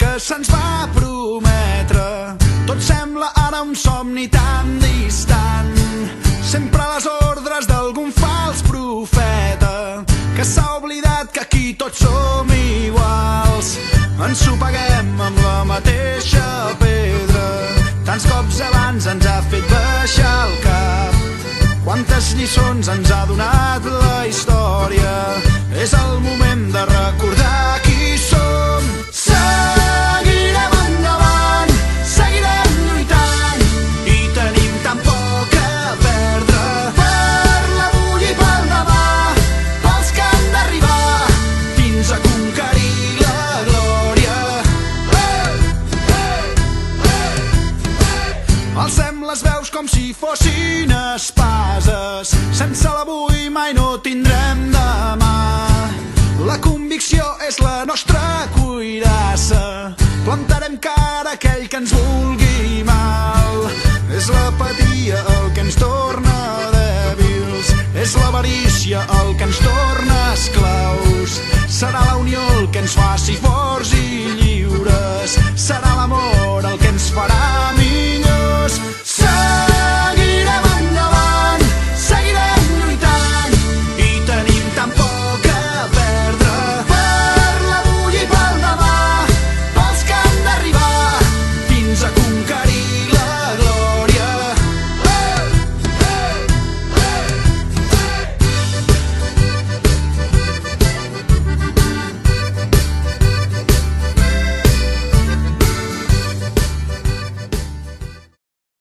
que se'ns va prometre. Tot sembla ara un somni tan distant, sempre a les ordres d'algun fals profeta que s'ha oblidat que aquí tots som iguals. Ens ho paguem amb la mateixa pedra, tants cops abans ens ha fet baixar el cap. Quantes lliçons ens ha donat la història, és el moment de recordar qui som. Seguirem endavant, seguirem lluitant, i tenim tan poc a perdre. Per l'avui i pel demà, pels que han d'arribar fins a conquerir la glòria. Alcem les veus com si fossin espases, sense l'avui mai no tindrem demà. La convicció és la nostra cuirassa, plantarem cara a aquell que ens vulgui mal. És l'apatia el que ens torna dèbils, és l'avarícia el que ens torna esclaus. Serà la unió el que ens faci forts